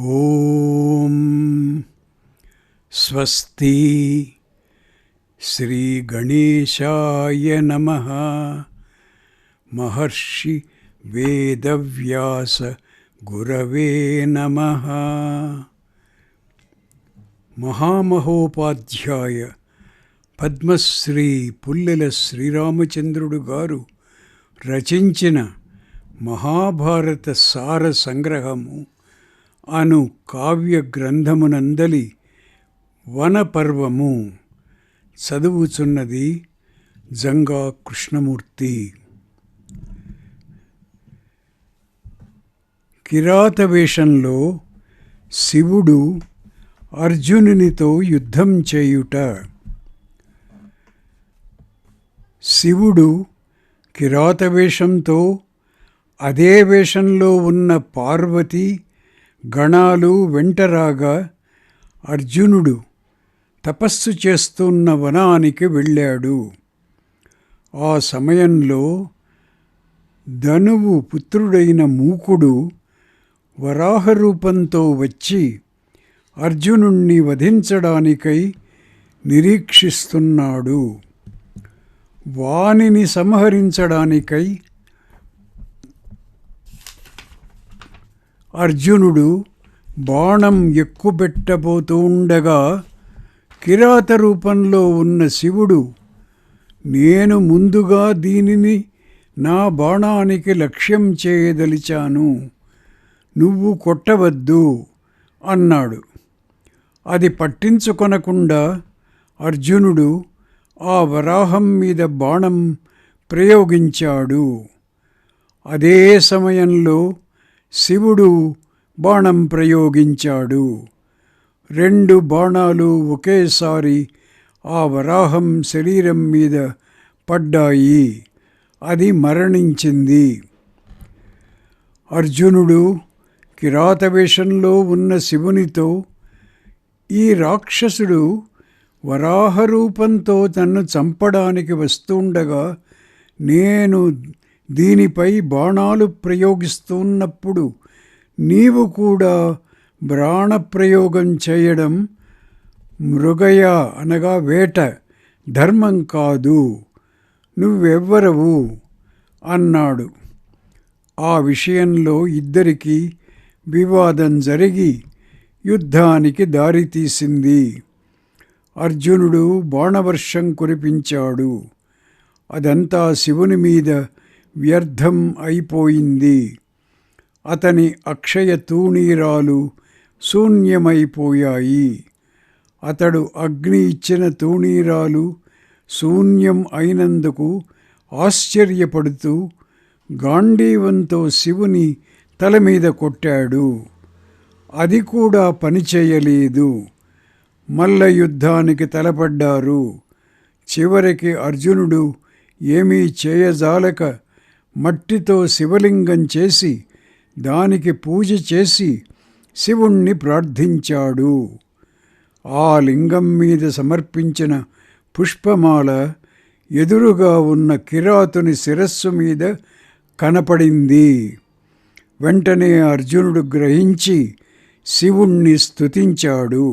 ఓం స్వస్తి శ్రీ గణేశాయ నమః. మహర్షి వేదవ్యాస గురవే నమః. మహామహోపాధ్యాయ పద్మశ్రీ పుల్లెల శ్రీరామచంద్రుడు గారు రచించిన మహాభారత సార సంగ్రహము అను కావ్య గ్రంథమునందలి వనపర్వము చదువుచున్నది జంగా కృష్ణమూర్తి. కిరాతవేషంలో శివుడు అర్జునునితో యుద్ధం చేయుట. శివుడు కిరాతవేషంతో అదే వేషంలో ఉన్న పార్వతి గణాలు వెంటరాగా అర్జునుడు తపస్సు చేస్తున్న వనానికి వెళ్ళాడు. ఆ సమయంలో ధనువు పుత్రుడైన మూకుడు వరాహరూపంతో వచ్చి అర్జునుణ్ణి వధించడానికై నిరీక్షిస్తున్నాడు. వానిని సంహరించడానికై అర్జునుడు బాణం ఎక్కుపెట్టబోతుండగా కిరాత రూపంలో ఉన్న శివుడు, నేను ముందుగా దీనిని నా బాణానికి లక్ష్యం చేయదలిచాను, నువ్వు కొట్టవద్దు అన్నాడు. అది పట్టించుకొనకుండా అర్జునుడు ఆ వరాహం మీద బాణం ప్రయోగించాడు. అదే సమయంలో శివుడు బాణం ప్రయోగించాడు. 2 బాణాలు ఒకేసారి ఆ వరాహం శరీరం మీద పడ్డాయి. అది మరణించింది. అర్జునుడు కిరాతవేషంలో ఉన్న శివునితో, ఈ రాక్షసుడు వరాహరూపంతో తన్ను చంపడానికి వస్తుండగా నేను దీనిపై బాణాలు ప్రయోగిస్తున్నప్పుడు నీవు కూడా బాణప్రయోగం చేయడం మృగయ అనగా వేట ధర్మం కాదు, నువ్వెవ్వరవు అన్నాడు. ఆ విషయంలో ఇద్దరికీ వివాదం జరిగి యుద్ధానికి దారితీసింది. అర్జునుడు బాణవర్షం కురిపించాడు. అదంతా శివుని మీద వ్యర్థం అయిపోయింది. అతని అక్షయ తూణీరాలు శూన్యమైపోయాయి. అతడు అగ్ని ఇచ్చిన తూణీరాలు శూన్యం అయినందుకు ఆశ్చర్యపడుతూ గాంధీవంతో శివుని తల మీద కొట్టాడు. అది కూడా పనిచేయలేదు. మల్ల యుద్ధానికి తలపడ్డారు. చివరికి అర్జునుడు ఏమీ చేయజాలక మట్టితో శివలింగం చేసి దానికి పూజ చేసి శివుణ్ణి ప్రార్థించాడు. ఆ లింగం మీద సమర్పించిన పుష్పమాల ఎదురుగా ఉన్న కిరాతుని శిరస్సు మీద కనపడింది. వెంటనే అర్జునుడు గ్రహించి శివుణ్ణి స్తుతించాడు.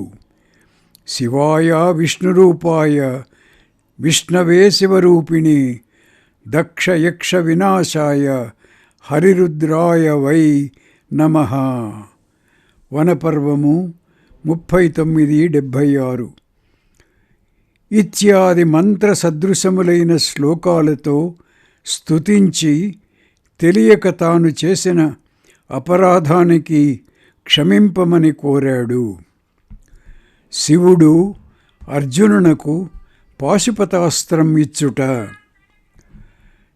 శివాయ విష్ణురూపాయ విష్ణవే శివరూపిణి దక్షయక్ష వినాశాయ హరిరుద్రాయ వై నమః. వనపర్వము 39-76 ఇత్యాది మంత్ర సదృశములైన శ్లోకాలతో స్తుతించి తెలియక తాను చేసిన అపరాధానికి క్షమింపమని కోరాడు. శివుడు అర్జునునకు పాశుపతాస్త్రం ఇచ్చుట.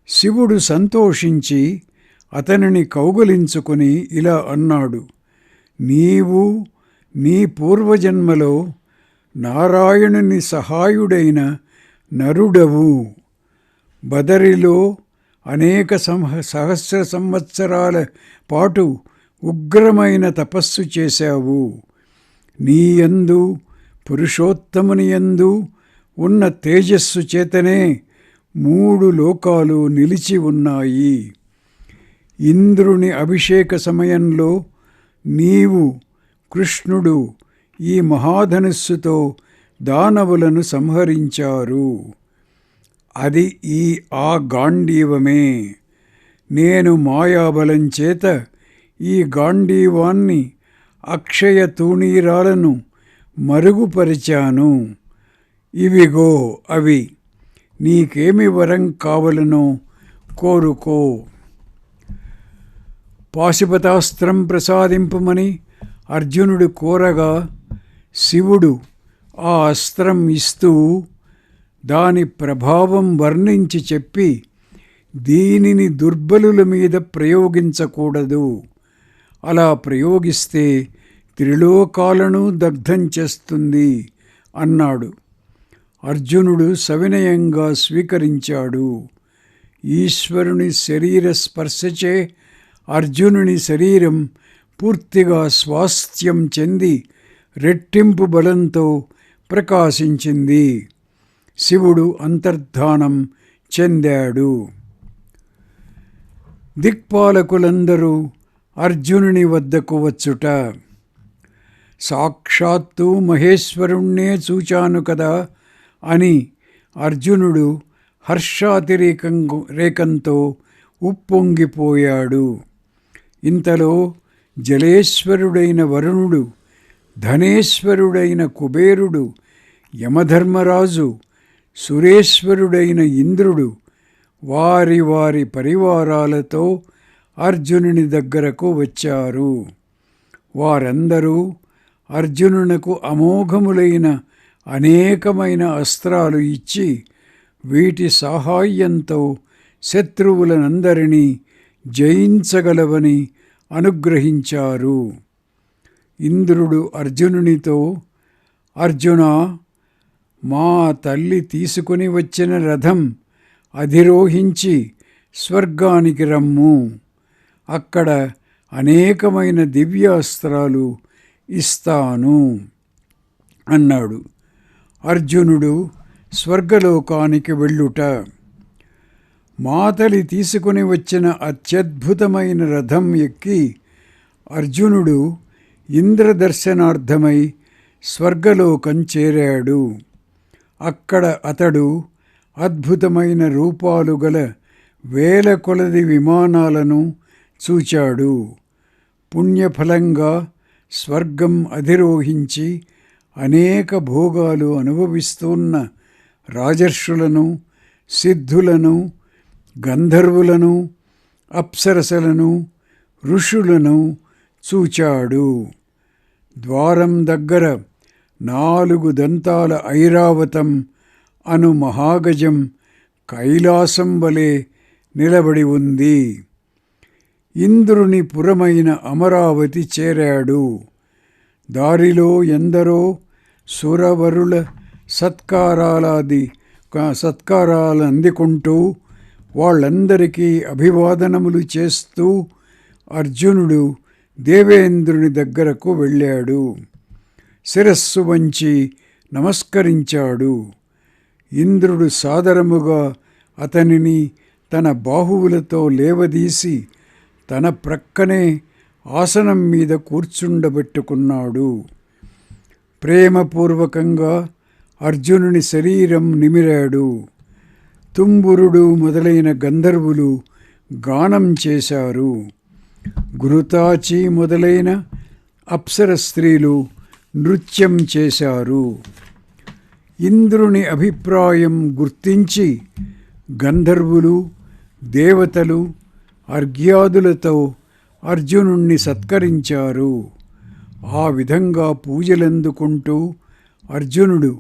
శివుడు సంతోషించి అతనిని కౌగలించుకొని ఇలా అన్నాడు, నీవు నీ పూర్వజన్మలో నారాయణుని సహాయుడైన నరుడవు. బదరిలో అనేక సహస్ర సంవత్సరాల పాటు ఉగ్రమైన తపస్సు చేశావు. నీ యందు పురుషోత్తముని యందు ఉన్న తేజస్సు చేతనే 3 లోకాలు నిలిచి ఉన్నాయి. ఇంద్రుని అభిషేక సమయంలో నీవు కృష్ణుడు ఈ మహాధనుస్సుతో దానవులను సంహరించారు. అది ఆ గాంధీవమే. నేను మాయాబలం చేత ఈ గాంధీవాన్ని అక్షయ తూణీరాలను మరుగుపరిచాను. ఇవిగో అవి. నీకేమి వరం కావలనో కోరుకో. పాశుపతాస్త్రం ప్రసాదింపమని అర్జునుడు కోరగా శివుడు ఆ అస్త్రం ఇస్తూ దాని ప్రభావం వర్ణించి చెప్పి, దీనిని దుర్బలుల మీద ప్రయోగించకూడదు. అలా ప్రయోగిస్తే త్రిలోకాలను దగ్ధం చేస్తుంది అన్నాడు. అర్జునుడు సవినయంగా స్వీకరించాడు. ఈశ్వరుని శరీర స్పర్శచే అర్జునుని శరీరం పూర్తిగా స్వాస్థ్యం చెంది రెట్టింపు బలంతో ప్రకాశించింది. శివుడు అంతర్ధానం చెందాడు. దిక్పాలకులందరూ అర్జునుని వద్దకు వచ్చుట. సాక్షాత్తు మహేశ్వరుణ్ణే చూచాను కదా అని అర్జునుడు రేకంతో ఉప్పొంగిపోయాడు. ఇంతలో జలేశ్వరుడైన వరుణుడు, ధనేశ్వరుడైన కుబేరుడు, యమధర్మరాజు, సురేశ్వరుడైన ఇంద్రుడు వారి వారి పరివారాలతో అర్జునుని దగ్గరకు వచ్చారు. వారందరూ అర్జునునకు అమోఘములైన అనేకమైన అస్త్రాలు ఇచ్చి వీటి సహాయంతో శత్రువులనందరినీ జయించగలవని అనుగ్రహించారు. ఇంద్రుడు అర్జునునితో, అర్జునా, మా తల్లి తీసుకుని వచ్చిన రథం అధిరోహించి స్వర్గానికి రమ్ము. అక్కడ అనేకమైన దివ్యాస్త్రాలు ఇస్తాను అన్నాడు. అర్జునుడు స్వర్గలోకానికి వెళ్ళుట. మాతలి తీసుకుని వచ్చిన అత్యద్భుతమైన రథం ఎక్కి అర్జునుడు ఇంద్రదర్శనార్థమై స్వర్గలోకం చేరాడు. అక్కడ అతడు అద్భుతమైన రూపాలు గల వేల కొలది విమానాలను చూచాడు. పుణ్యఫలంగా స్వర్గం అధిరోహించి అనేక భోగాలు అనుభవిస్తున్న రాజర్షులను, సిద్ధులను, గంధర్వులను, అప్సరసలను, ఋషులను చూచాడు. ద్వారం దగ్గర 4 దంతాల ఐరావతం అను మహాగజం కైలాసం వలె నిలబడి ఉంది. ఇంద్రుని పురమైన అమరావతి చేరాడు. దారిలో ఎందరో సురవరుల సత్కారాలు అందుకుంటూ వాళ్ళందరికీ అభివాదనములు చేస్తూ అర్జునుడు దేవేంద్రుని దగ్గరకు వెళ్ళాడు. శిరస్సు వంచి నమస్కరించాడు. ఇంద్రుడు సాదరముగా అతనిని తన బాహువులతో లేవదీసి తన ప్రక్కనే ఆసనం మీద కూర్చుండబెట్టుకున్నాడు. ప్రేమపూర్వకంగా అర్జునుని శరీరం నిమిరాడు. తుంబురుడు మొదలైన గంధర్వులు గానం చేశారు. గురుతాచి మొదలైన అప్సర స్త్రీలు నృత్యం చేశారు. ఇంద్రుని అభిప్రాయం గుర్తించి గంధర్వులు, దేవతలు అర్ఘ్యాదులతో అర్జునుణ్ణి సత్కరించారు. ఆ విధంగా పూజలందుకుంటూ అర్జునుడు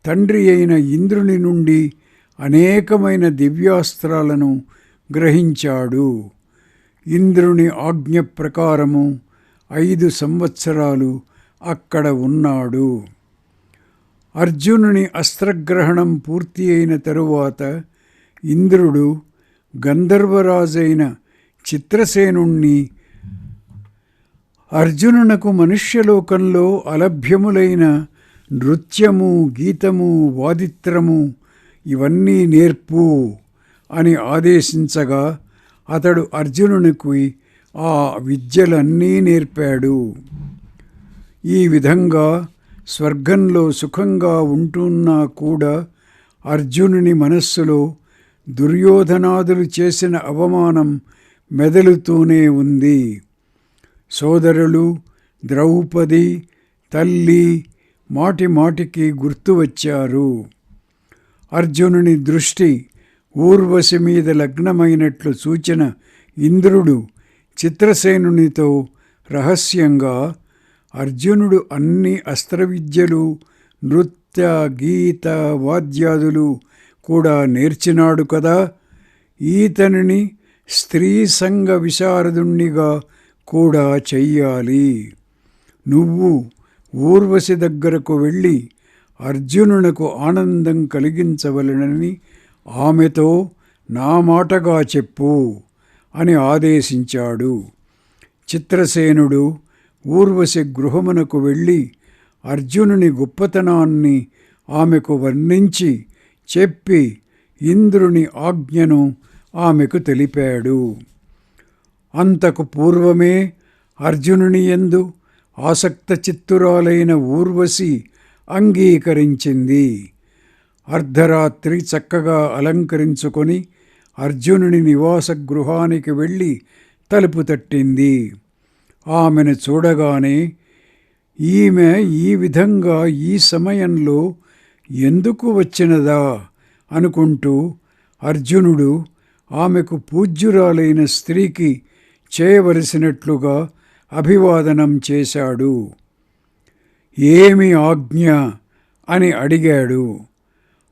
తండ్రి అయిన ఇంద్రుని నుండి అనేకమైన దివ్యాస్త్రాలను గ్రహించాడు. ఇంద్రుని ఆజ్ఞ ప్రకారము 5 సంవత్సరాలు అక్కడ ఉన్నాడు. అర్జునుని అస్త్రగ్రహణం పూర్తి అయిన తరువాత ఇంద్రుడు గంధర్వరాజైన చిత్రసేనుణ్ణి అర్జునునకు మనుష్యలోకంలో అలభ్యములైన నృత్యము, గీతము, వాదిత్రము ఇవన్నీ నేర్పు అని ఆదేశించగా అతడు అర్జునునికి ఆ విద్యలన్నీ నేర్పాడు. ఈ విధంగా స్వర్గంలో సుఖంగా ఉంటున్నా కూడా అర్జునుని మనస్సులో దుర్యోధనాదులు చేసిన అవమానం మెదలుతూనే ఉంది. సోదరులు, ద్రౌపది, తల్లి మాటి మాటికి గుర్తు వచ్చారు. అర్జునుని దృష్టి ఊర్వశి మీద లగ్నమైనట్లు సూచన ఇంద్రుడు చిత్రసేనునితో రహస్యంగా అర్జునుడు అన్ని అస్త్రవిద్యలు, నృత్య, గీత, వాద్యాదులు కూడా నేర్చినాడు కదా, ఈతనిని స్త్రీ సంగ విశారదుణ్ణిగా కూడా చెయ్యాలి. నువ్వు ఊర్వశి దగ్గరకు వెళ్ళి అర్జునునకు ఆనందం కలిగించవలనని ఆమెతో నా మాటగా చెప్పు అని ఆదేశించాడు. చిత్రసేనుడు ఊర్వశి గృహమునకు వెళ్ళి అర్జునుని గొప్పతనాన్ని ఆమెకు వర్ణించి చెప్పి ఇంద్రుని ఆజ్ఞను ఆమెకు తెలిపాడు. అంతకు పూర్వమే అర్జునుని యందు ఆసక్త చిత్తురాలైన ఊర్వశి అంగీకరించింది. అర్ధరాత్రి చక్కగా అలంకరించుకొని అర్జునుని నివాస గృహానికి వెళ్ళి తలుపు తట్టింది. ఆమెను చూడగానే ఈమె ఈ విధంగా ఈ సమయంలో ఎందుకు వచ్చినదా అనుకుంటూ అర్జునుడు ఆమెకు పూజ్యురాలైన స్త్రీకి చేయవలసినట్లుగా అభివాదనం చేశాడు. ఏమి ఆజ్ఞ అని అడిగాడు.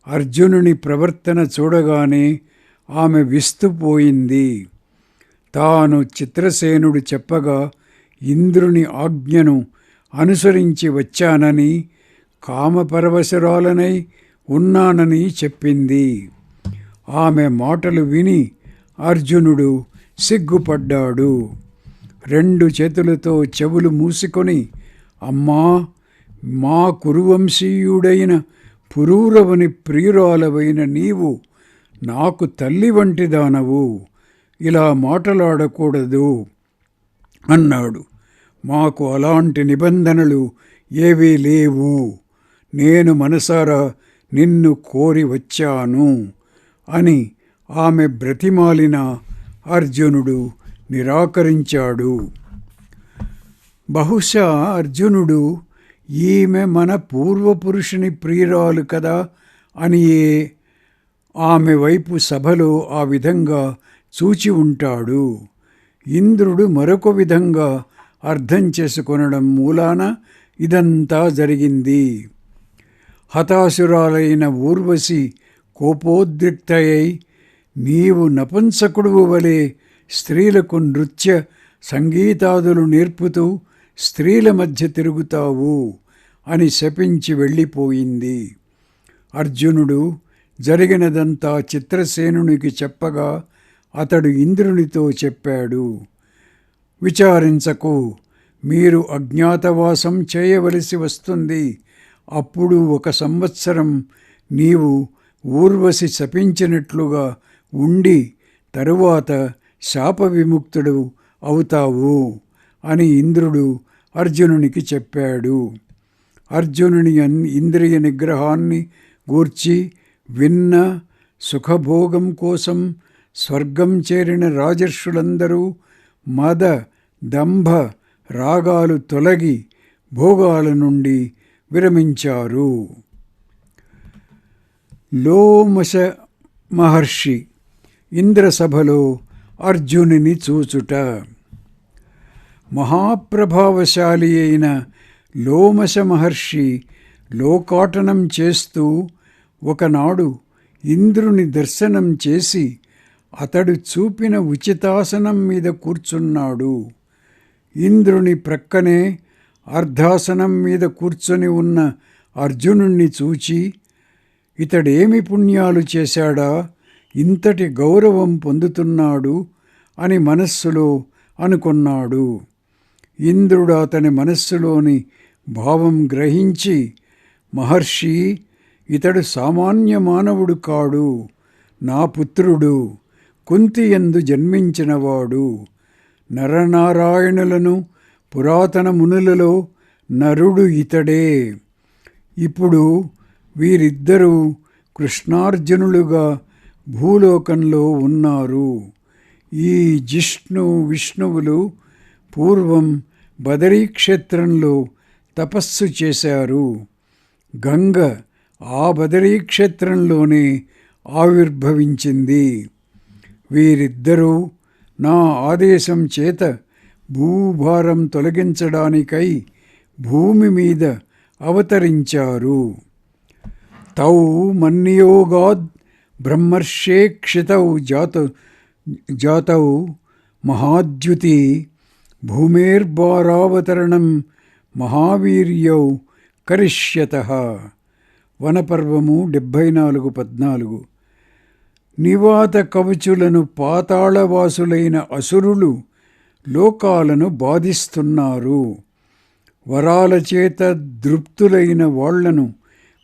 అర్జునుని ప్రవర్తన చూడగానే ఆమె విస్తుపోయింది. తాను చిత్రసేనుడు చెప్పగా ఇంద్రుని ఆజ్ఞను అనుసరించి వచ్చానని, కామపరవశురాలనై ఉన్నానని చెప్పింది. ఆమె మాటలు విని అర్జునుడు సిగ్గుపడ్డాడు. రెండు చేతులతో చెవులు మూసుకొని, అమ్మా, మా కురువంశీయుడైన పురూరవుని ప్రియురాలవైన నీవు నాకు తల్లి వంటిదానవు, ఇలా మాటలాడకూడదు అన్నాడు. మాకు అలాంటి నిబంధనలు ఏవీ లేవు. నేను మనసారా నిన్ను కోరి వచ్చాను అని ఆమె బ్రతిమాలిన అర్జునుడు నిరాకరించాడు. బహుశా అర్జునుడు ఈమె మన పూర్వపురుషుని ప్రియురాలు కదా అనియే ఆమె వైపు సభలో ఆ విధంగా చూచి ఉంటాడు. ఇంద్రుడు మరొక విధంగా అర్థం చేసుకొనడం మూలాన ఇదంతా జరిగింది. హతాశురాలైన ఊర్వశి కోపోద్రిక్తయై, నీవు నపుంసకుడు వలె స్త్రీలకు నృత్య సంగీతాదులు నేర్పుతూ స్త్రీల మధ్య తిరుగుతావు అని శపించి వెళ్ళిపోయింది. అర్జునుడు జరిగినదంతా చిత్రసేనునికి చెప్పగా అతడు ఇంద్రునితో చెప్పాడు. విచారించకు, మీరు అజ్ఞాతవాసం చేయవలసి వస్తుంది. అప్పుడు 1 సంవత్సరం నీవు ఊర్వశి శపించినట్లుగా ఉండి తరువాత శాప విముక్తుడు అవుతావు అని ఇంద్రుడు అర్జునునికి చెప్పాడు. అర్జునుని ఇంద్రియ నిగ్రహాన్ని గూర్చి విన్న, సుఖభోగం కోసం స్వర్గం చేరిన రాజర్షులందరూ మద, దంభ రాగాలు తొలగి భోగాల నుండి విరమించారు. లోమశ మహర్షి ఇంద్రసభలో అర్జునుని చూచుట. మహాప్రభావశాలి అయిన లోమశ మహర్షి లోకాటనం చేస్తూ ఒకనాడు ఇంద్రుని దర్శనం చేసి అతడు చూపిన ఉచితాసనం మీద కూర్చున్నాడు. ఇంద్రుని ప్రక్కనే అర్ధాసనం మీద కూర్చొని ఉన్న అర్జునుణ్ణి చూచి, ఇతడేమి పుణ్యాలు చేశాడా, ఇంతటి గౌరవం పొందుతున్నాడు అని మనస్సులో అనుకున్నాడు. ఇంద్రుడు అతని మనస్సులోని భావం గ్రహించి, మహర్షి, ఇతడు సామాన్య మానవుడు కాడు, నా పుత్రుడు, కుంతియందు జన్మించినవాడు. నరనారాయణులను పురాతన మునులలో నరుడు ఇతడే. ఇప్పుడు వీరిద్దరూ కృష్ణార్జునులుగా భూలోకంలో ఉన్నారు. ఈ జిష్ణు విష్ణువులు పూర్వం బదరీక్షేత్రంలో తపస్సు చేశారు. గంగ ఆ బదరీక్షేత్రంలోనే ఆవిర్భవించింది. వీరిద్దరూ నా ఆదేశం చేత భూభారం తొలగించడానికై భూమి మీద అవతరించారు. తౌ మన్నియోగాద్ బ్రహ్మర్షేక్షితౌ జాతౌ మహాద్యుతి భూమేర్భారావతరణం మహావీర్యౌ కరిష్యతః. వనపర్వము 74:14. నివాత కవచులను పాతాళవాసులైన అసురులు లోకాలను బాధిస్తున్నారు. వరాల చేత దృప్తులైన వాళ్లను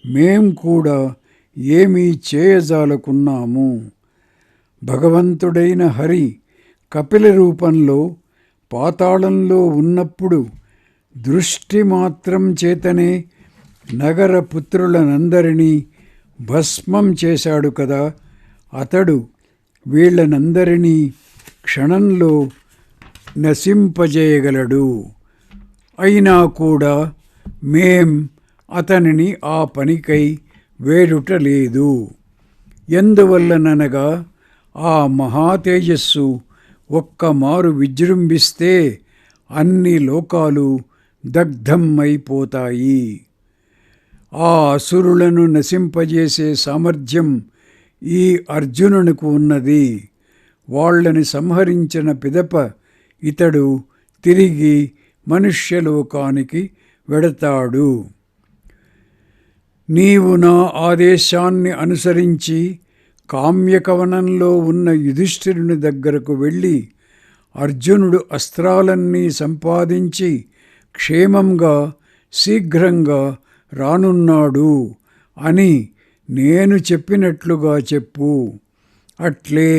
మేం కూడా ఏమీ చేయజాలకున్నాము. భగవంతుడైన హరి కపిల రూపంలో పాతాళంలో ఉన్నప్పుడు దృష్టి మాత్రం చేతనే నగర పుత్రులనందరినీ భస్మం చేశాడు కదా. అతడు వీళ్ళనందరినీ క్షణంలో నశింపజేయగలడు. అయినా కూడా మేం అతనిని ఆ పనికై వేడుటలేదు. ఎందువల్లననగా ఆ మహాతేజస్సు ఒక్కమారు విజృంభిస్తే అన్ని లోకాలు దగ్ధం అయిపోతాయి. ఆ అసురులను నశింపజేసే సామర్థ్యం ఈ అర్జునునికి ఉన్నది. వాళ్ళని సంహరించిన పిదప ఇతడు తిరిగి మనుష్యలోకానికి వెడతాడు. నీవు నా ఆదేశాన్ని అనుసరించి కామ్యకవనంలో ఉన్న యుధిష్ఠిరుని దగ్గరకు వెళ్ళి అర్జునుడు అస్త్రాలన్నీ సంపాదించి క్షేమంగా శీఘ్రంగా రానున్నాడు అని నేను చెప్పినట్లుగా చెప్పు. అట్లే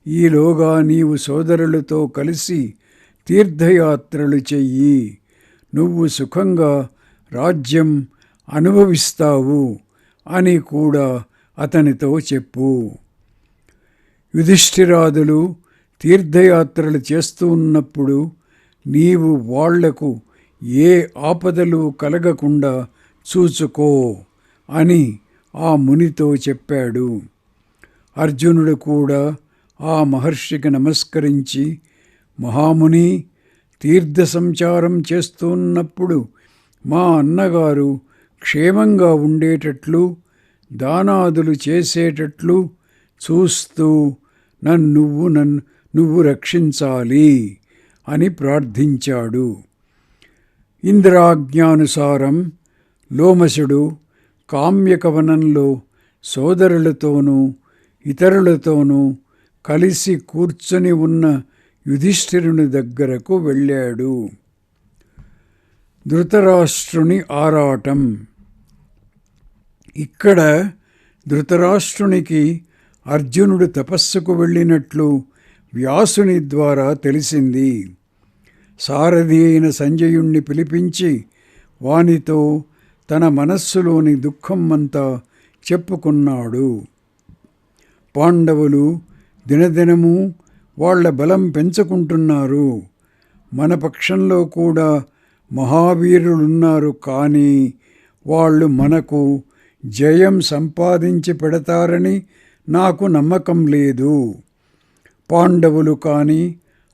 ఈలోగా నీవు సోదరులతో కలిసి తీర్థయాత్రలు చెయ్యి. నువ్వు సుఖంగా రాజ్యం అనుభవిస్తావు అని కూడా అతనితో చెప్పు. యుధిష్ఠిరాదులు తీర్థయాత్రలు చేస్తూ ఉన్నప్పుడు నీవు వాళ్లకు ఏ ఆపదలు కలగకుండా చూచుకో అని ఆ మునితో చెప్పాడు. అర్జునుడు కూడా ఆ మహర్షికి నమస్కరించి, మహాముని, తీర్థ సంచారం చేస్తున్నప్పుడు మా అన్నగారు క్షేమంగా ఉండేటట్లు దానాదులు చేసేటట్లు చూస్తూ నువ్వు రక్షించాలి అని ప్రార్థించాడు. ఇంద్రాజ్ఞానుసారం లోమశుడు కామ్యకవనంలో సోదరులతోనూ ఇతరులతోనూ కలిసి కూర్చొని ఉన్న యుధిష్ఠిరుని దగ్గరకు వెళ్ళాడు. ధృతరాష్ట్రుని ఆరాటం. ఇక్కడ ధృతరాష్ట్రునికి అర్జునుడు తపస్సుకు వెళ్ళినట్లు వ్యాసుని ద్వారా తెలిసింది. సారథి అయిన సంజయుణ్ణి పిలిపించి వానితో తన మనస్సులోని దుఃఖం అంతా చెప్పుకున్నాడు. పాండవులు దినదినము వాళ్ల బలం పెంచుకుంటున్నారు. మన పక్షంలో కూడా మహావీరులున్నారు, కానీ వాళ్ళు మనకు జయం సంపాదించి పెడతారని నాకు నమ్మకం లేదు. పాండవులు కానీ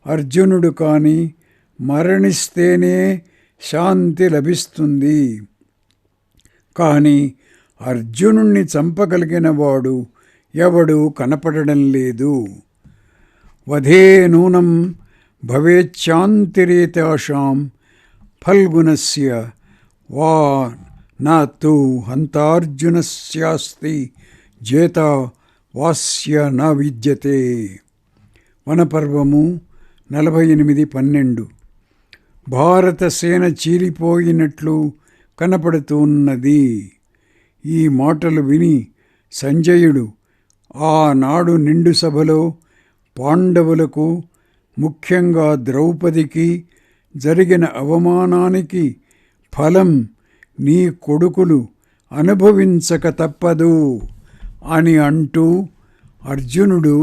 అర్జునుడు కానీ మరణిస్తేనే శాంతి లభిస్తుంది. కానీ అర్జునుణ్ణి చంపగలిగిన వాడు ఎవడూ కనపడడం లేదు. వధే నూనం భవేచ్ఛాంతిరేతాషాం ఫల్గుణస్య వా నతు హంతార్జునస్యాస్తి జేత వాస్య న విద్యతే. వనపర్వము 48:12. భారత సేన చీలిపోయినట్లు కనపడుతున్నది. ఈ మాటలు విని సంజయుడు ఆనాడు నిండు సభలో పాండవులకు, ముఖ్యంగా ద్రౌపదికి జరిగిన అవమానానికి ఫలం నీ కొడుకులు అనుభవించక తప్పదు అని అంటూ అర్జునుడు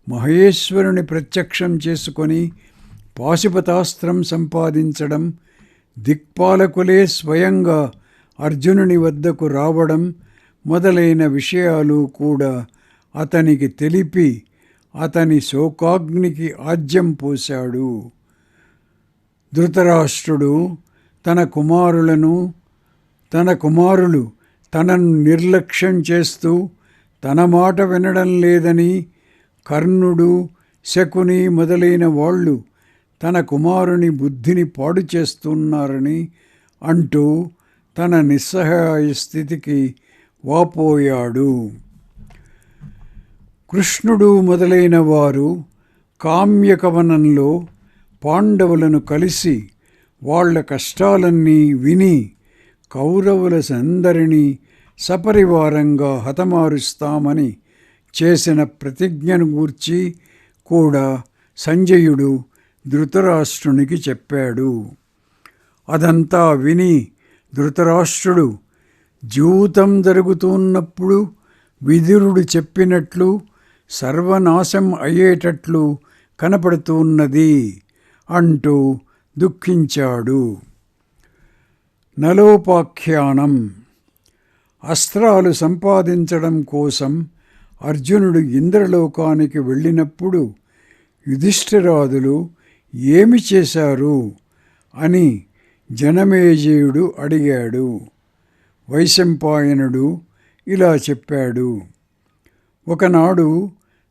మహేశ్వరుని ప్రత్యక్షం చేసుకొని పాశుపతాస్త్రం సంపాదించడం, దిక్పాలకులే స్వయంగా అర్జునుని వద్దకు రావడం మొదలైన విషయాలు కూడా అతనికి తెలిపి అతని శోకాగ్నికి ఆజ్యం పోశాడు. ధృతరాష్ట్రుడు తన కుమారులు తనను నిర్లక్ష్యం చేస్తూ తన మాట వినడం లేదని, కర్ణుడు, శకుని మొదలైన వాళ్ళు తన కుమారుని బుద్ధిని పాడు చేస్తున్నారని అంటూ తన నిస్సహాయ స్థితికి వాపోయాడు. కృష్ణుడు మొదలైన వారు కామ్యకవనంలో పాండవులను కలిసి వాళ్ల కష్టాలన్నీ విని కౌరవులందరినీ సపరివారంగా హతమారుస్తామని చేసిన ప్రతిజ్ఞను గూర్చి కూడా సంజయుడు ధృతరాష్ట్రునికి చెప్పాడు. అదంతా విని ధృతరాష్ట్రుడు జూతం జరుగుతున్నప్పుడు విదురుడు చెప్పినట్లు సర్వనాశం అయ్యేటట్లు కనపడుతున్నది అంటూ దుఃఖించాడు. నలోపాఖ్యానం. అస్త్రాలు సంపాదించడం కోసం అర్జునుడు ఇంద్రలోకానికి వెళ్ళినప్పుడు యుధిష్ఠిరాదులు ఏమి చేశారు అని జనమేజయుడు అడిగాడు. వైశంపాయనుడు ఇలా చెప్పాడు. ఒకనాడు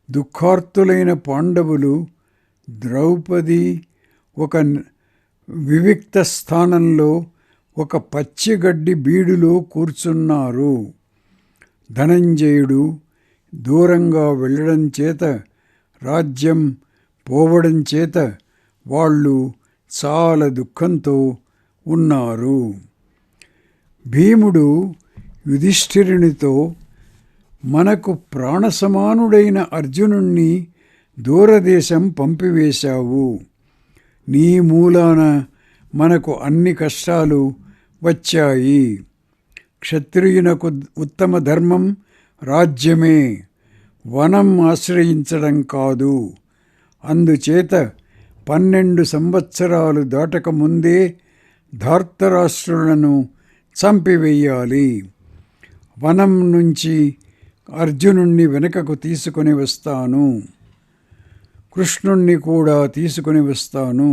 దుఃఖార్తులైన పాండవులు ద్రౌపది ఒక వివిక్త స్థానంలో ఒక పచ్చిగడ్డి బీడులో కూర్చున్నారు. ధనంజయుడు దూరంగా వెళ్ళడం చేత, రాజ్యం పోవడం చేత వాళ్ళు చాలా దుఃఖంతో ఉన్నారు. భీముడు యుధిష్ఠిరునితో, మనకు ప్రాణసమానుడైన అర్జునుణ్ణి దూరదేశం పంపివేశావు. నీ మూలాన మనకు అన్ని కష్టాలు వచ్చాయి. క్షత్రియునకు ఉత్తమ ధర్మం రాజ్యమే, వనం ఆశ్రయించడం కాదు. అందుచేత 12 సంవత్సరాలు దాటకముందే ధార్తరాష్ట్రులను చంపివేయాలి. వనం నుంచి అర్జునుణ్ణి వెనుకకు తీసుకొని వస్తాను. కృష్ణుణ్ణి కూడా తీసుకొని వస్తాను.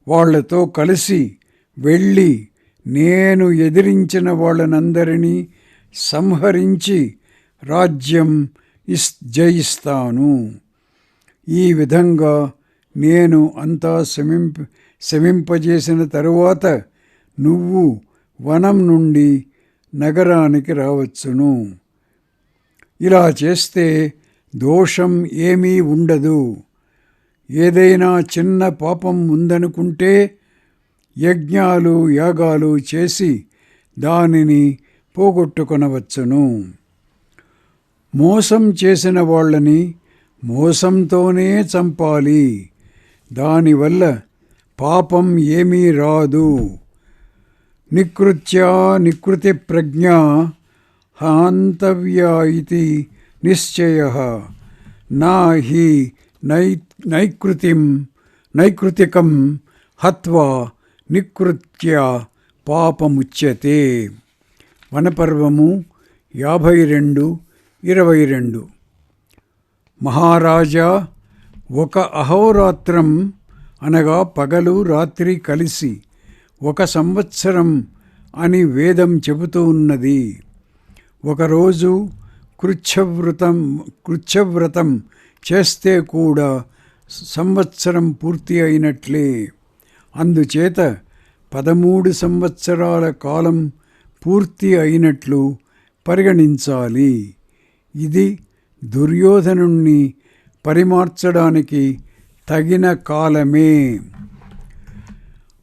వాళ్లతో కలిసి వెళ్ళి నేను ఎదిరించిన వాళ్ళనందరినీ సంహరించి రాజ్యం జయిస్తాను. ఈ విధంగా నేను అంతా శమింపజేసిన తరువాత నువ్వు వనం నుండి నగరానికి రావచ్చును. ఇలా చేస్తే దోషం ఏమీ ఉండదు. ఏదైనా చిన్న పాపం ఉందనుకుంటే యజ్ఞాలు యాగాలు చేసి దానిని పోగొట్టుకొనవచ్చును. మోసం చేసిన వాళ్ళని మోసంతోనే చంపాలి. దానివల్ల పాపం ఏమీ రాదు. నికృత్యా నికృతి ప్రజ్ఞా హాంతవ్యా ఇతి నిశ్చయః నాహి నైకృతికం హత్వా నికృత్య పాపముచ్యతే. వనపర్వము 52:22. మహారాజా, ఒక అహోరాత్రం అనగా పగలు రాత్రి కలిసి 1 సంవత్సరం అని వేదం చెబుతూ ఉన్నది. ఒకరోజు కృచ్ఛవ్రతం చేస్తే కూడా సంవత్సరం పూర్తి అయినట్లే. అందుచేత 13 సంవత్సరాల కాలం పూర్తి అయినట్లు పరిగణించాలి. ఇది దుర్యోధనుణ్ణి పరిమార్చడానికి తగిన కాలమే.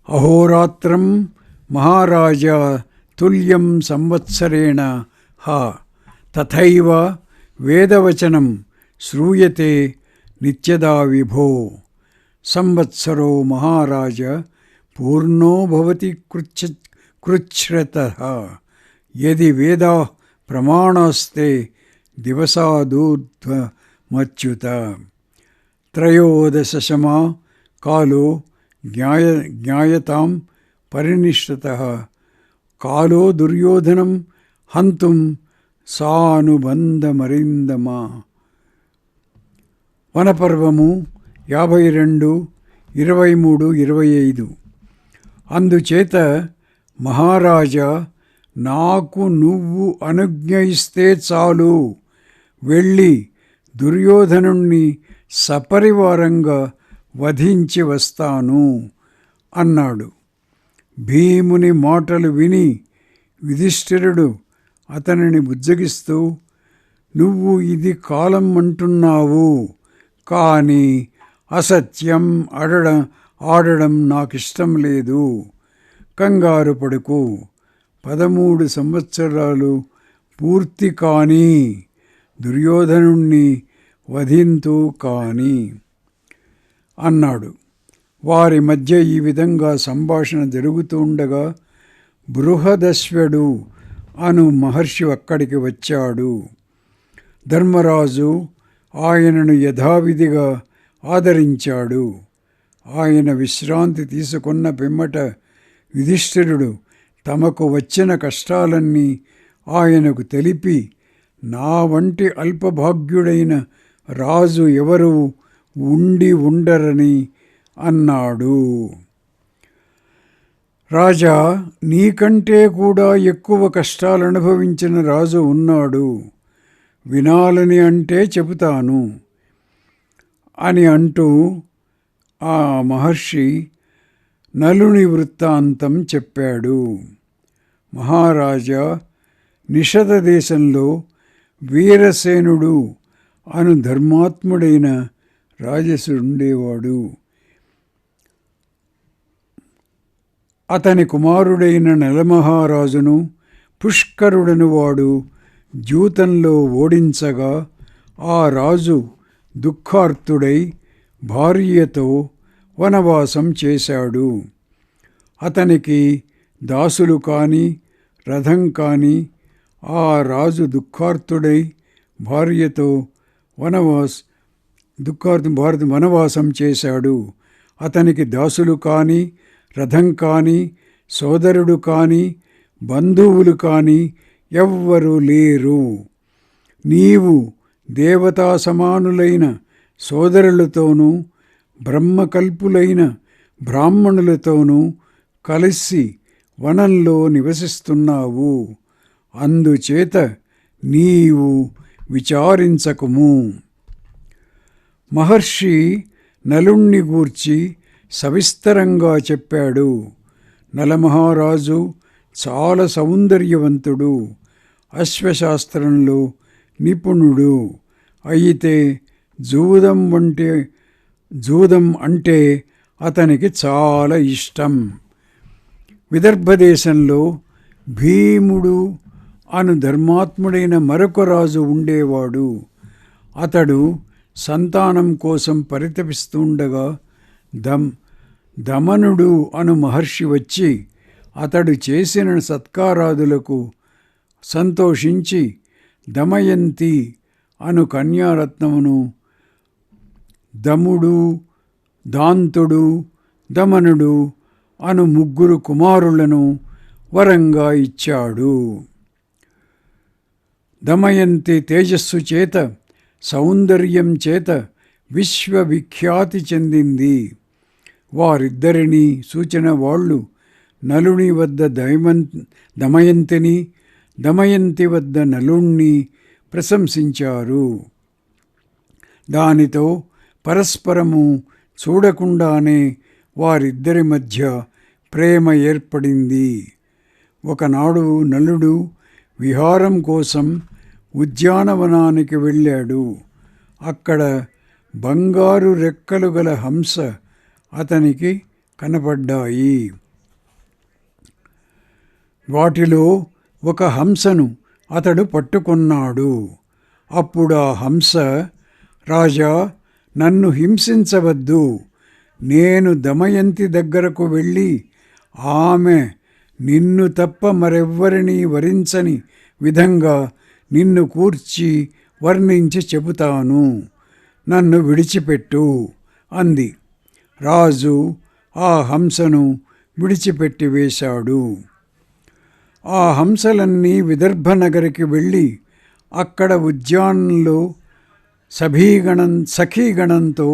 అహోరాత్రం మహారాజా తుల్యం సంవత్సరేణ తథైవ వేదవచనం శ్రూయతే నిత్యదా విభో. సంవత్సరో మహారాజ పూర్ణో భవతి కృచ్ఛ్రతః యది వేదాః ప్రమాణాస్తే దివసాదూర్ధ్వమచ్యుత. త్రయోదశమా కాలో జ్ఞాయతాం పరినిష్ఠితః కాలో దుర్యోధనం హంతుం సానుబంధమరిందమా. వనపర్వము 52, 23, 25. అందుచేత మహారాజా, నాకు నువ్వు అనుజ్ఞయిస్తే చాలు, వెళ్ళి దుర్యోధనుణ్ణి సపరివారంగా వధించి వస్తాను అన్నాడు. భీముని మాటలు విని యుధిష్ఠిరుడు అతనిని బుజ్జగిస్తూ, నువ్వు ఇది కాలం అంటున్నావు, కానీ అసత్యం ఆడడం నాకిష్టం లేదు. కంగారు పడుకు. 13 సంవత్సరాలు పూర్తి కాని దుర్యోధనుణ్ణి వధింతు కాని అన్నాడు. వారి మధ్య ఈ విధంగా సంభాషణ జరుగుతూ ఉండగా బృహదశ్వుడు అను మహర్షి అక్కడికి వచ్చాడు. ధర్మరాజు ఆయనను యథావిధిగా ఆదరించాడు. ఆయన విశ్రాంతి తీసుకున్న పిమ్మట యుధిష్ఠిరుడు తమకు వచ్చిన కష్టాలన్నీ ఆయనకు తెలిపి, నా వంటి అల్పభాగ్యుడైన రాజు ఎవరు ఉండరని అన్నాడు. రాజా, నీకంటే కూడా ఎక్కువ కష్టాలు అనుభవించిన రాజు ఉన్నాడు. వినాలని అంటే చెబుతాను అని అంటూ ఆ మహర్షి నలుని వృత్తాంతం చెప్పాడు. మహారాజా, నిషధ దేశంలో వీరసేనుడు అను ధర్మాత్ముడైన రాజసుండేవాడు. అతని కుమారుడైన నలమహారాజును పుష్కరుడను వాడు జూతంలో ఓడించగా ఆ రాజు దుఃఖార్తుడై భార్యతో వనవాసం చేశాడు. అతనికి దాసులు కాని రథం కాని, ఆ రాజు దుఃఖార్తుడై భార్యతో వనవాసం చేశాడు. అతనికి దాసులు కాని రథం కాని సోదరుడు కాని బంధువులు కాని ఎవ్వరూ లేరు. నీవు దేవతా సమానులైన సోదరులతోనూ బ్రహ్మకల్పులైన బ్రాహ్మణులతోనూ కలిసి వనంలో నివసిస్తున్నావు. అందుచేత నీవు విచారించకుము. మహర్షి నలుణ్ణి గూర్చి సవిస్తరంగా చెప్పాడు. నలమహారాజు చాలా సౌందర్యవంతుడు, అశ్వశాస్త్రంలో నిపుణుడు. అయితే జూదం అంటే అతనికి చాలా ఇష్టం. విదర్భదేశంలో భీముడు అను ధర్మాత్ముడైన మరొక రాజు ఉండేవాడు. అతడు సంతానం కోసం పరితపిస్తుండగా దమనుడు అను మహర్షి వచ్చి అతడు చేసిన సత్కారాదులకు సంతోషించి దమయంతి అను కన్యారత్నమును దముడు, దాంతుడు, దమనుడు అను 3 కుమారులను వరంగా ఇచ్చాడు. దమయంతి తేజస్సు చేత సౌందర్యం చేత విశ్వవిఖ్యాతి చెందింది. వారిద్దరినీ సూచన వాళ్ళు నలుని వద్ద దమయంతిని, దమయంతి వద్ద నలుణ్ణి ప్రశంసించారు. దానితో పరస్పరము చూడకుండానే వారిద్దరి మధ్య ప్రేమ ఏర్పడింది. ఒకనాడు నలుడు విహారం కోసం ఉద్యానవనానికి వెళ్ళాడు. అక్కడ బంగారు రెక్కలు గల హంస అతనికి కనపడ్డాయి. వాటిలో ఒక హంసను అతడు పట్టుకున్నాడు. అప్పుడు ఆ హంస, రాజా, నన్ను హింసించవద్దు, నేను దమయంతి దగ్గరకు వెళ్ళి ఆమె నిన్ను తప్ప మరెవ్వరినీ వరించని విధంగా నిన్ను కూర్చి వర్ణించి చెబుతాను, నన్ను విడిచిపెట్టు అంది. రాజు ఆ హంసను విడిచిపెట్టి వేశాడు. ఆ హంసలన్నీ విదర్భ నగరికి వెళ్ళి అక్కడ ఉద్యానంలో సఖీగణంతో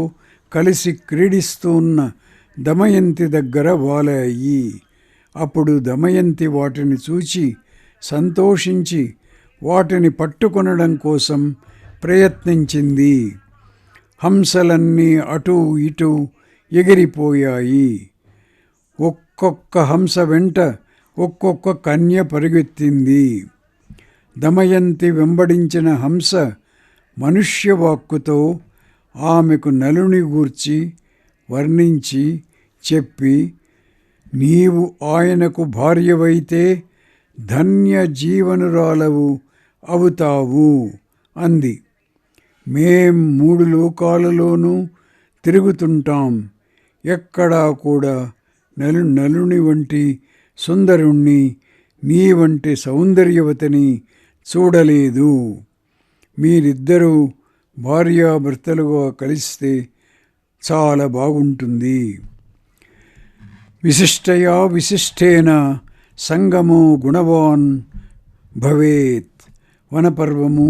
కలిసి క్రీడిస్తున్న దమయంతి దగ్గర వాలాయి. అప్పుడు దమయంతి వాటిని చూచి సంతోషించి వాటిని పట్టుకొనడం కోసం ప్రయత్నించింది. హంసలన్నీ అటూ ఇటూ ఎగిరిపోయాయి. ఒక్కొక్క హంస వెంట ఒక్కొక్క కన్య పరిగెత్తింది. దమయంతి వెంబడించిన హంస మనుష్యవాక్కుతో ఆమెకు నలుని గూర్చి వర్ణించి చెప్పి, నీవు ఆయనకు భార్యవైతే ధన్య జీవనురాలవు అవుతావు అంది. మేం 3 లోకాలలోనూ తిరుగుతుంటాం, ఎక్కడా కూడా నలుని వంటి సుందరుణ్ణి, నీ వంటి సౌందర్యవతిని చూడలేదు. మీరిద్దరూ భార్యాభర్తలుగా కలిస్తే చాలా బాగుంటుంది. విశిష్టయా విశిష్టేన సంగమో గుణవాన్ భవేత్. వనపర్వము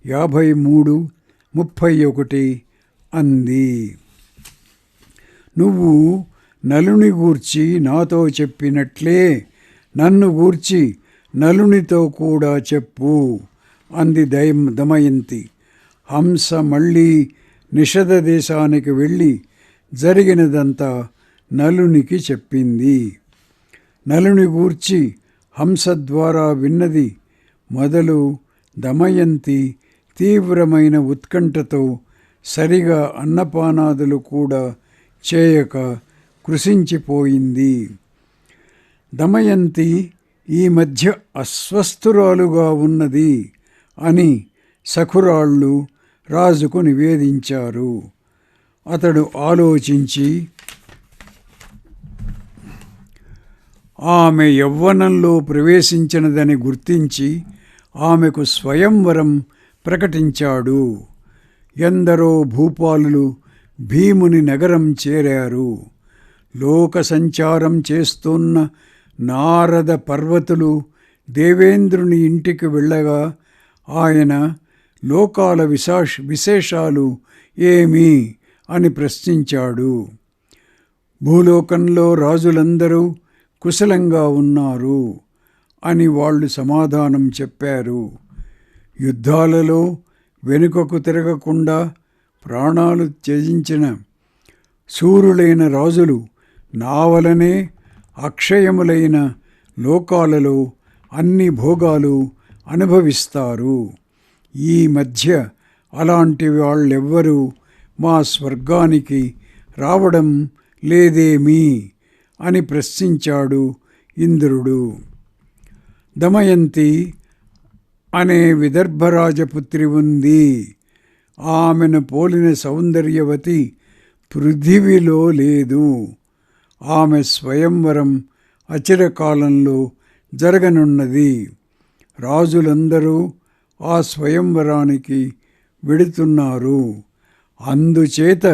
53:31 అంది. నువ్వు నలుని గూర్చి నాతో చెప్పినట్లే నన్ను గూర్చి నలునితో కూడా చెప్పు అంది దమయంతి. హంస మళ్ళీ నిషధ దేశానికి వెళ్ళి జరిగినదంతా నలునికి చెప్పింది. నలుని గూర్చి హంస ద్వారా విన్నది మొదలు దమయంతి తీవ్రమైన ఉత్కంఠతో సరిగా అన్నపానాదులు కూడా చేయక కృశించిపోయింది. దమయంతి ఈ మధ్య అస్వస్థురాలుగా ఉన్నది అని సఖురాళ్ళు రాజుకు నివేదించారు. అతడు ఆలోచించి ఆమె యవ్వనంలో ప్రవేశించినదని గుర్తించి ఆమెకు స్వయంవరం ప్రకటించాడు. ఎందరో భూపాలులు భీముని నగరం చేరారు. లోక సంచారం చేస్తున్న నారద పర్వతులు దేవేంద్రుని ఇంటికి వెళ్ళగా ఆయన లోకాల విశేషాలు ఏమి అని ప్రశ్నించాడు. భూలోకంలో రాజులందరూ కుశలంగా ఉన్నారు అని వాళ్ళు సమాధానం చెప్పారు. యుద్ధాలలో వెనుకకు తిరగకుండా ప్రాణాలు త్యజించిన శూరులైన రాజులు నా వలనే అక్షయములైన లోకాలలో అన్ని భోగాలు అనుభవిస్తారు. ఈ మధ్య అలాంటి వాళ్ళెవ్వరూ మా స్వర్గానికి రావడం లేదేమీ అని ప్రశ్నించాడు ఇంద్రుడు. దమయంతి అనే విదర్భరాజపుత్రి ఉంది. ఆమెను పోలిన సౌందర్యవతి పృథివిలో లేదు. ఆమె స్వయంవరం అచిరకాలంలో జరగనున్నది. రాజులందరూ ఆ స్వయంవరానికి వెడుతున్నారు. అందుచేత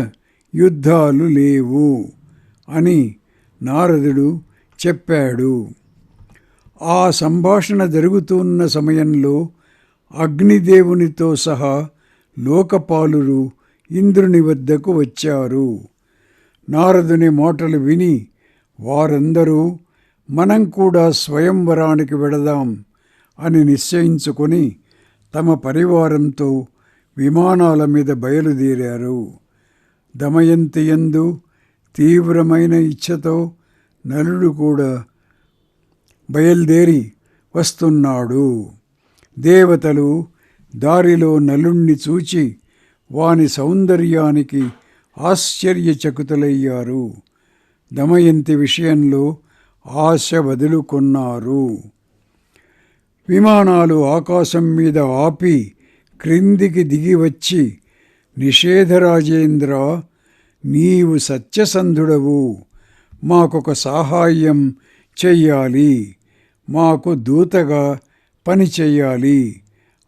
యుద్ధాలు లేవు అని నారదుడు చెప్పాడు. ఆ సంభాషణ జరుగుతున్న సమయంలో అగ్నిదేవునితో సహా లోకపాలురు ఇంద్రుని వద్దకు వచ్చారు. నారదుని మాటలు విని వారందరూ మనం కూడా స్వయంవరానికి వెడదాం అని నిశ్చయించుకొని తమ పరివారంతో విమానాల మీద బయలుదేరారు. దమయంతి యందు తీవ్రమైన ఇచ్ఛతో నలుడు కూడా బయలుదేరి వస్తున్నాడు. దేవతలు దారిలో నలుణ్ణి చూచి వాని సౌందర్యానికి ఆశ్చర్యచకితులయ్యారు. దమయంతి విషయంలో ఆశ వదులుకొన్నారు. విమానాలు ఆకాశం మీద ఆపి క్రిందికి దిగి వచ్చి, నిషేధరాజేంద్ర, నీవు సత్యసంధుడవు, మాకొక సహాయం చెయ్యాలి, మాకు దూతగా పని చెయ్యాలి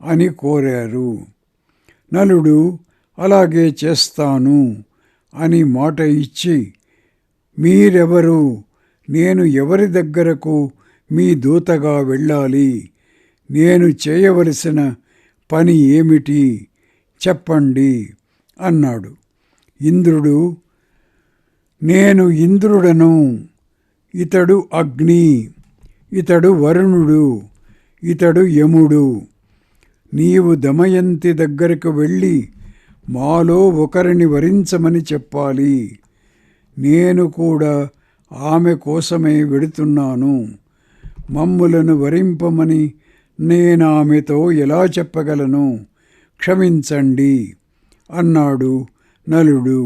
అని కోరారు. నలుడు అలాగే చేస్తాను అని మాట ఇచ్చి, మీరెవరు, నేను ఎవరి దగ్గరకు మీ దూతగా వెళ్ళాలి, నేను చేయవలసిన పని ఏమిటి చెప్పండి అన్నాడు. ఇంద్రుడు, నేను ఇంద్రుడను, ఇతడు అగ్ని, ఇతడు వరుణుడు, ఇతడు యముడు. నీవు దమయంతి దగ్గరకు వెళ్ళి మాలో ఒకరిని వరించమని చెప్పాలి. నేను కూడా ఆమె కోసమే వెడుతున్నాను. మమ్ములను వరింపమని నేనామెతో ఎలా చెప్పగలను, క్షమించండి అన్నాడు నలుడు.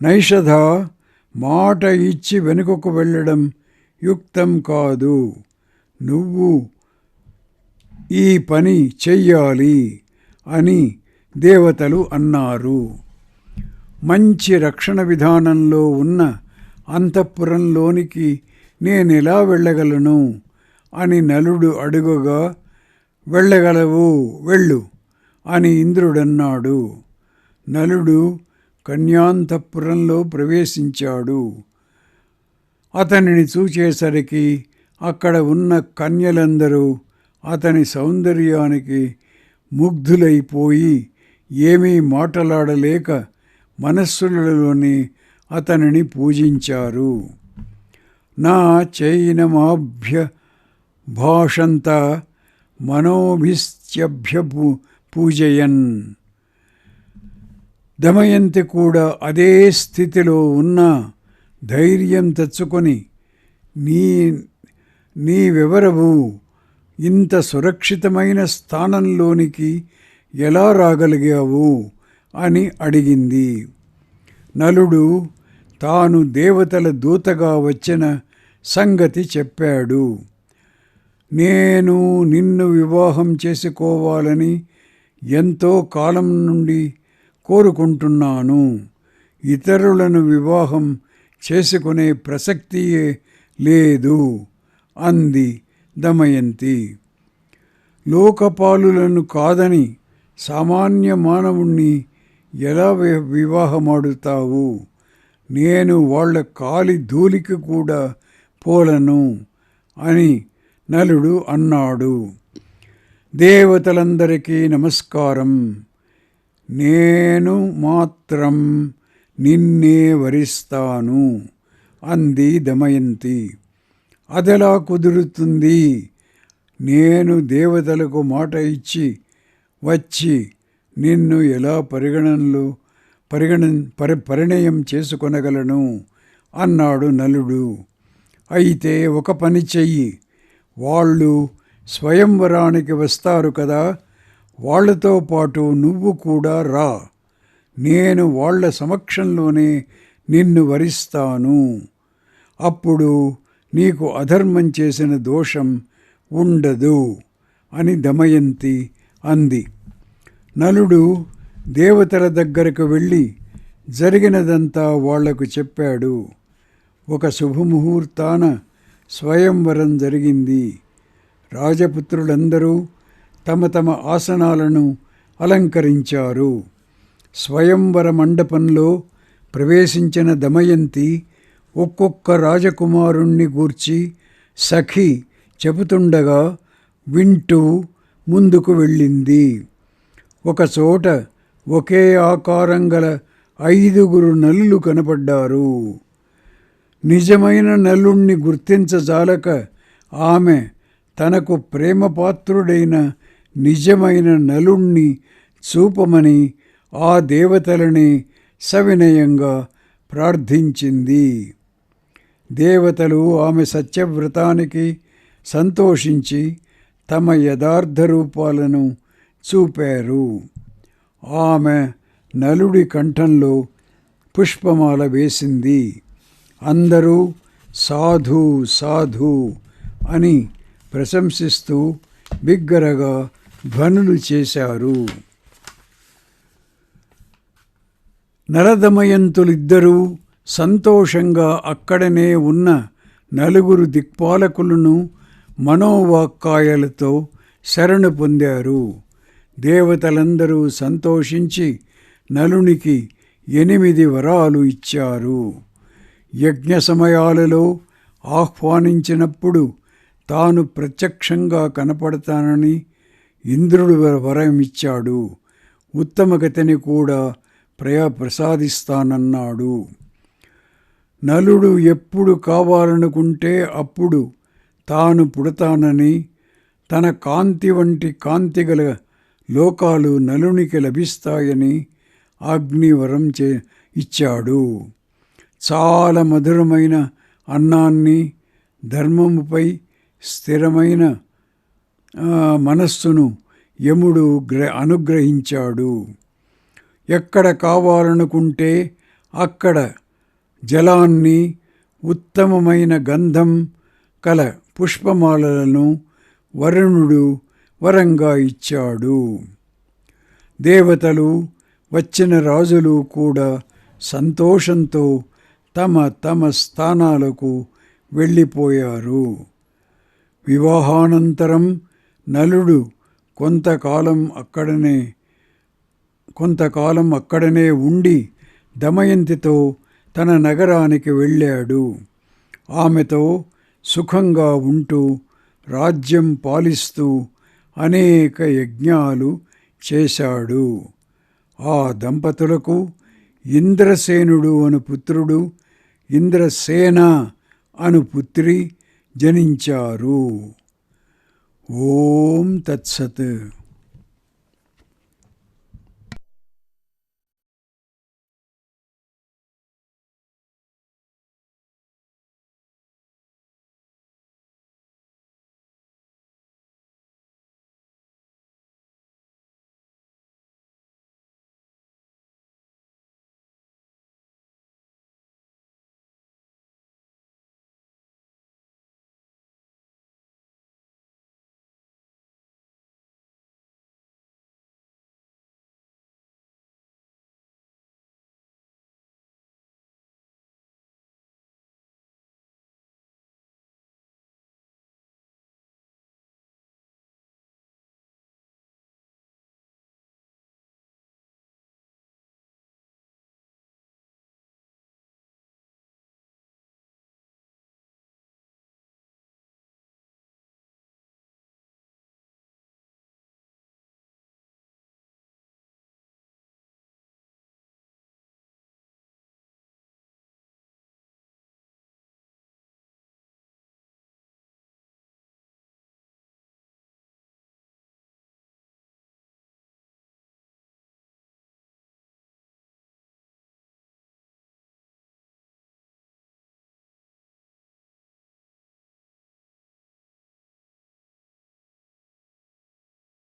నైషధ, మాట ఇచ్చి వెనుకకు వెళ్ళడం యుక్తం కాదు. నువ్వు ఈ పని చెయ్యాలి అని దేవతలు అన్నారు. మంచి రక్షణ విధానంలో ఉన్న అంతఃపురంలోనికి నేనెలా వెళ్ళగలను అని నలుడు అడుగగా, వెళ్ళగలవు, వెళ్ళు అని ఇంద్రుడన్నాడు. నలుడు కన్యాంతఃపురంలో ప్రవేశించాడు. అతనిని చూచేసరికి అక్కడ ఉన్న కన్యలందరూ అతని సౌందర్యానికి ముగ్ధులైపోయి ఏమీ మాటలాడలేక మనస్సులలోని అతనిని పూజించారు. నా చైనమాభ్య భాషంత మనోభిస్త్యభ్య పూజయన్. దమయంతి కూడా అదే స్థితిలో ఉన్న ధైర్యం తెచ్చుకొని, నీవెవరవు, ఇంత సురక్షితమైన స్థానంలోనికి ఎలా రాగలిగావు అని అడిగింది. నలుడు తాను దేవతల దూతగా వచ్చిన సంగతి చెప్పాడు. నేను నిన్ను వివాహం చేసుకోవాలని ఎంతో కాలం నుండి కోరుకుంటున్నాను. ఇతరులను వివాహం చేసుకునే ప్రసక్తియే లేదు అంది దమయంతి. లోకపాలులను కాదని సామాన్య మానవుణ్ణి ఎలా వివాహమాడుతావు? నేను వాళ్ళ కాలి ధూళికి కూడా పోలను అని నలుడు అన్నాడు. దేవతలందరికీ నమస్కారం. నేను మాత్రం నిన్నే వరిస్తాను అంది దమయంతి. అదెలా కుదురుతుంది? నేను దేవతలకు మాట ఇచ్చి వచ్చి నిన్ను ఎలా పరిణయం చేసుకొనగలను అన్నాడు నలుడు. అయితే ఒక పని చెయ్యి, వాళ్ళు స్వయంవరానికి వస్తారు కదా, వాళ్లతో పాటు నువ్వు కూడా రా. నేను వాళ్ళ సమక్షంలోనే నిన్ను వరిస్తాను. అప్పుడు నీకు అధర్మం చేసిన దోషం ఉండదు అని దమయంతి అంది. నలుడు దేవతల దగ్గరకు వెళ్ళి జరిగినదంతా వాళ్లకు చెప్పాడు. ఒక శుభముహూర్తాన స్వయంవరం జరిగింది. రాజపుత్రులందరూ తమ తమ ఆసనాలను అలంకరించారు. స్వయంవర మండపంలో ప్రవేశించిన దమయంతి ఒక్కొక్క రాజకుమారుణ్ణి గూర్చి సఖి చెబుతుండగా వింటూ ముందుకు వెళ్ళింది. ఒకచోట ఒకే ఆకారం గల 5 నలులు కనపడ్డారు. నిజమైన నలుణ్ణి గుర్తించజాలక ఆమె తనకు ప్రేమపాత్రుడైన నిజమైన నలుణ్ణి చూపమని ఆ దేవతలని సవినయంగా ప్రార్థించింది. దేవతలు ఆమె సత్యవ్రతానికి సంతోషించి తమ యథార్థ రూపాలను చూపారు. ఆమె నలుడి కంఠంలో పుష్పమాల వేసింది. అందరూ సాధు సాధు అని ప్రశంసిస్తూ బిగ్గరగా ధ్వనులు చేశారు. నలదమయంతులిద్దరూ సంతోషంగా అక్కడనే ఉన్న నలుగురు దిక్పాలకులను మనోవాక్కాయాలతో శరణు పొందారు. దేవతలందరూ సంతోషించి నలునికి 8 వరాలు ఇచ్చారు. యజ్ఞ సమయాలలో ఆహ్వానించినప్పుడు తాను ప్రత్యక్షంగా కనపడతానని ఇంద్రుడు వరమిచ్చాడు. ఉత్తమగతిని కూడా ప్రసాదిస్తానన్నాడు. నలుడు ఎప్పుడు కావాలనుకుంటే అప్పుడు తాను పుడతానని, తన కాంతి వంటి కాంతిగల లోకాలు నలునికి లభిస్తాయని అగ్నివరం ఇచ్చాడు. చాలా మధురమైన అన్నాన్ని, ధర్మముపై స్థిరమైన మనస్సును యముడు అనుగ్రహించాడు. ఎక్కడ కావాలనుకుంటే అక్కడ జలాన్ని, ఉత్తమమైన గంధం కల పుష్పమాలలను వరుణుడు వరంగా ఇచ్చాడు. దేవతలు, వచ్చిన రాజులు కూడా సంతోషంతో తమ తమ స్థానాలకు వెళ్ళిపోయారు. వివాహానంతరం నలుడు కొంతకాలం అక్కడనే ఉండి దమయంతితో తన నగరానికి వెళ్ళాడు. ఆమెతో సుఖంగా ఉంటూ రాజ్యం పాలిస్తూ అనేక యజ్ఞాలు చేశాడు. ఆ దంపతులకు ఇంద్రసేనుడు అను పుత్రుడు, ఇంద్రసేన అను పుత్రి జనించారు. ఓం తత్సత్.